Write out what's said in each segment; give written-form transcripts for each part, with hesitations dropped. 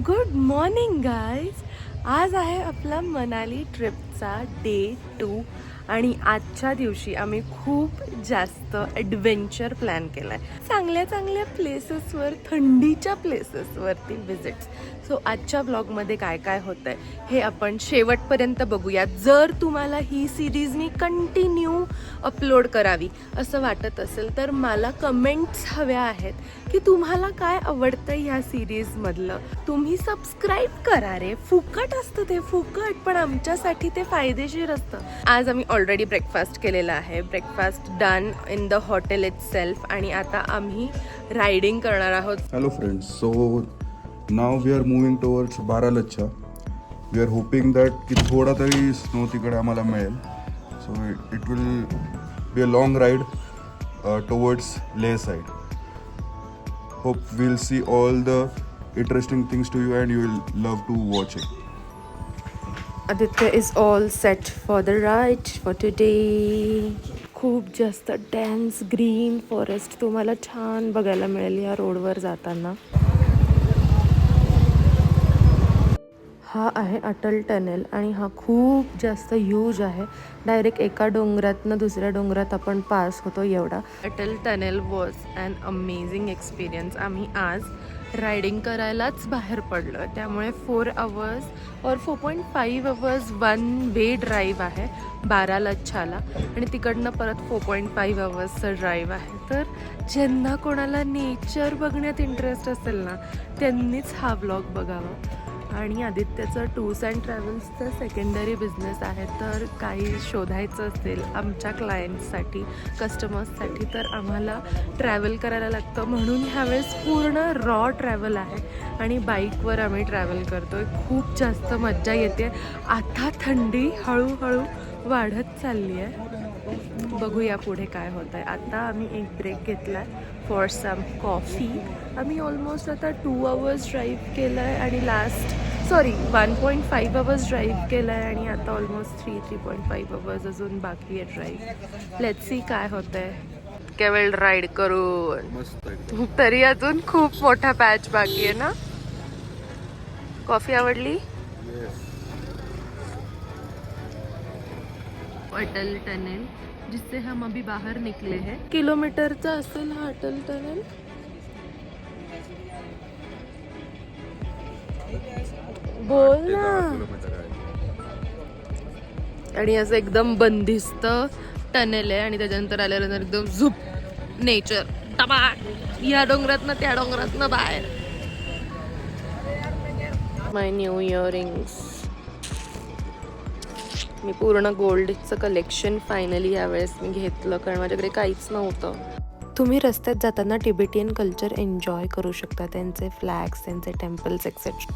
Good morning guys. आज आहे आपला मनाली ट्रिपचा डे 2 आणि आजच्या दिवशी आम्ही खूप जास्त ॲडव्हेंचर प्लॅन केला आहे. चांगल्या चांगल्या प्लेसेसवर, थंडीच्या प्लेसेसवरती विजिट्स. सो आजच्या ब्लॉगमध्ये काय काय होतं आहे हे आपण शेवटपर्यंत बघूया. जर तुम्हाला ही सिरीज मी कंटिन्यू अपलोड करावी असं वाटत असेल तर मला कमेंट्स हव्या आहेत की तुम्हाला काय आवडतं ह्या सिरीजमधलं. तुम्ही सबस्क्राईब करा रे, फुकट असतं ते, फुकट, पण आमच्यासाठी ते फायदेशीर असतं. आज आम्ही ऑलरेडी ब्रेकफास्ट केलेला आहे. Breakfast done in the hotel itself आणि आता आम्ही रायडिंग करणार आहोत. Hello friends, so now we are moving towards बारालच्छा. We are hoping that की थोडा तरी स्नो तिकडे आम्हाला मिळेल. So it will be a long ride towards Leh side. Hope we'll see all the interesting things to you and you will love to watch it. Aditya is all set for the ride for today. खूप जास्त dense green forest तुम्हाला छान बघायला मिळेल या रोडवर जाताना. हा आहे अटल टनेल आणि हा खूप जास्त ह्यूज आहे. डायरेक्ट एका डोंगरातनं दुसऱ्या डोंगरात आपण पास होतो एवढा. Atal tunnel was an amazing experience. आम्ही आज रायडिंग करायलाच बाहेर पडलो, त्यामुळे 4 hours और 4.5 hours वन वे ड्राईव्ह आहे बारालच्छाला आणि तिकडनं परत 4.5 hours ड्राईव्ह आहे. तर ज्यांना कोणाला नेचर बघण्यात इंटरेस्ट असेल ना त्यांनीच हा ब्लॉग बघावा. आणि आदित्यचं टूर्स अँड ट्रॅव्हल्सचं सेकंडरी बिझनेस आहे, तर काही शोधायचं असेल आमच्या क्लायंट्ससाठी, कस्टमर्ससाठी, तर आम्हाला ट्रॅव्हल करायला लागतं. म्हणून ह्यावेळेस पूर्ण रॉ ट्रॅव्हल आहे आणि बाईकवर आम्ही ट्रॅव्हल करतो आहे. खूप जास्त मज्जा येते. आता थंडी हळूहळू वाढत चालली आहे. बघूया पुढे काय होतं आहे. आता आम्ही एक ब्रेक घेतला आहे फॉर सम कॉफी. आम्ही ऑलमोस्ट आता 2 hours ड्राईव्ह केलं आहे आणि 1.5 hours ड्राईव्ह केलं आहे आणि आता ऑलमोस्ट 3.5 hours अजून बाकी आहे ड्राईव्ह. लेट्स सी काय होतं आहे. केवळ राईड करून तरी अजून खूप मोठा पॅच बाकी आहे ना. कॉफी आवडली? अटल टनल जिससे हम अभी बाहर निकले हैं. किलोमीटरचा असेल हा अटल टनल. बोल ना. आणि असं एकदम बंदिस्त टनेल आहे आणि त्याच्यानंतर आल्यानंतर एकदम झुप नेचर टबा, या डोंगरातनं त्या डोंगरातनं बाहेर. माय न्यू इयरिंग्स. मी पूर्ण गोल्डचं कलेक्शन फायनली यावेळेस मी घेतलं, कारण माझ्याकडे काहीच नव्हतं. तुम्ही रस्त्यात जाताना टिबेटियन कल्चर एन्जॉय करू शकता, त्यांचे फ्लॅग्स, त्यांचे टेम्पल्स एक्सेट्रा.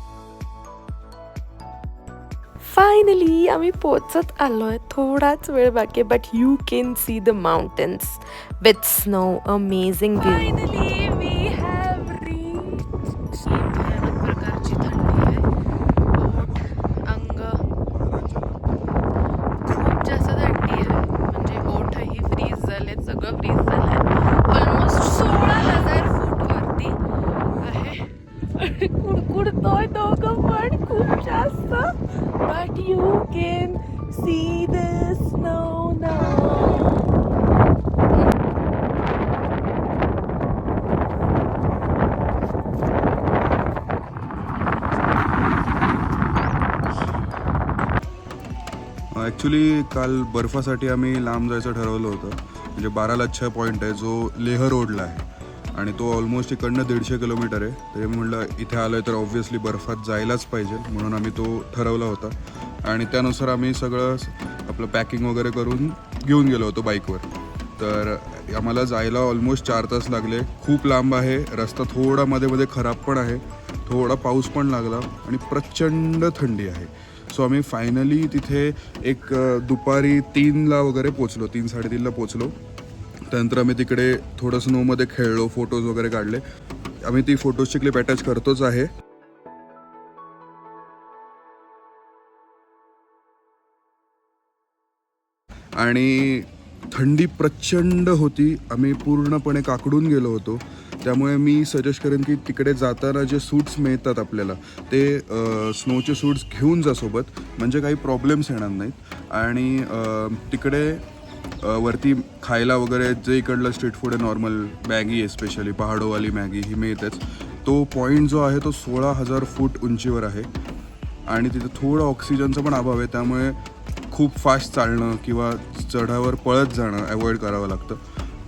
फायनली आम्ही पोचत आलो आहे. थोडाच वेळ बाकी आहे, but you can see the mountains with snow. Amazing view. Finally we have reached. भयानक प्रकारची थंडी आहे. ओठ, अंग खूप जास्त थंडी आहे. म्हणजे ओठही फ्रीज झाले, सगळं फ्रीज झालंय. ऑलमोस्ट 16,000 फूटवरती आहे. कुडकुडतोय दोघं पण खूप जास्त. But you can see the snow now. Actually काल बर्फासाठी आम्ही लांब जायचं ठरवलं होतं. म्हणजे बारालच्छा पॉईंट आहे जो लेह रोडला आहे आणि तो ऑलमोस्ट इकडनं 150 किलोमीटर आहे. तरी मी म्हटलं इथे आलो आहे तर ऑब्व्हियसली बर्फात जायलाच पाहिजे, म्हणून आम्ही तो ठरवला होता आणि त्यानुसार आम्ही सगळं आपलं पॅकिंग वगैरे करून घेऊन गेलो होतो बाईकवर. तर आम्हाला जायला ऑलमोस्ट 4 तास लागले. खूप लांब आहे रस्ता, थोडा मध्ये मध्ये खराब पण आहे, थोडा पाऊस पण लागला आणि प्रचंड थंडी आहे. सो आम्ही फायनली तिथे एक दुपारी 3ला वगैरे पोचलो, 3-3:30ला पोचलो. त्यानंतर आम्ही तिकडे थोडं स्नोमध्ये खेळलो, फोटोज वगैरे काढले. आम्ही ती फोटोजची क्लिप अटॅच करतोच आहे. आणि थंडी प्रचंड होती. आम्ही पूर्णपणे काकडून गेलो होतो. त्यामुळे मी सजेस्ट करेन की तिकडे जाताना जे सूट्स मिळतात आपल्याला ते स्नोचे सूट्स घेऊन जा सोबत, म्हणजे काही प्रॉब्लेम्स येणार नाहीत. आणि तिकडे वरती खायला वगैरे जे इकडलं स्ट्रीट फूड आहे, नॉर्मल मॅगी आहे, स्पेशली पहाडोवाली मॅगी ही मिळतेच. तो पॉईंट जो आहे तो 16,000 फूट उंचीवर आहे आणि तिथे थोडं ऑक्सिजनचा पण अभाव आहे, त्यामुळे खूप फास्ट चालणं किंवा चढावर पळत जाणं अवॉइड करावं लागतं.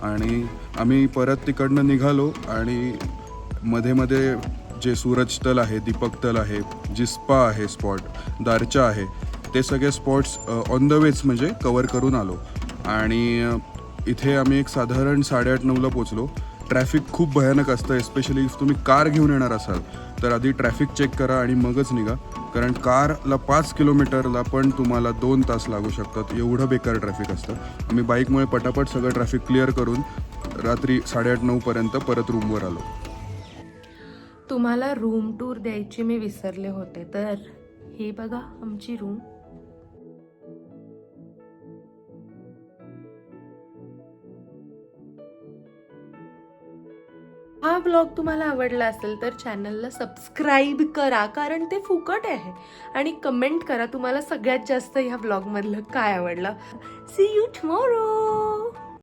आणि आम्ही परत तिकडनं निघालो आणि मध्ये मध्ये जे सूरज तल आहे, दीपक तल आहे, जिस्पा आहे स्पॉट, दारचा आहे, ते सगळे स्पॉट्स ऑन द वेच म्हणजे कवर करून आलो. आणि इथे आम्ही एक साधारण 8:30-9ला पोचलो. ट्रॅफिक खूप भयानक असतं, एस्पेशली इफ तुम्ही कार घेऊन येणार असाल तर आधी ट्रॅफिक चेक करा आणि मगच निघा, कारण कारला 5 किलोमीटरला पण तुम्हाला 2 तास लागू शकतात, एवढं बेकार ट्रॅफिक असतं. आम्ही बाईकमुळे पटापट सगळं ट्रॅफिक क्लिअर करून रात्री 8:30-9पर्यंत परत रूमवर आलो. तुम्हाला रूम टूर द्यायची मी विसरले होते, तर हे बघा आमची रूम. हा ब्लॉग तुम्हाला आवडला असेल तर चॅनलला सबस्क्राईब करा, कारण ते फुकट आहे. आणि कमेंट करा तुम्हाला सगळ्यात जास्त ह्या ब्लॉगमधलं काय आवडलं. See you tomorrow.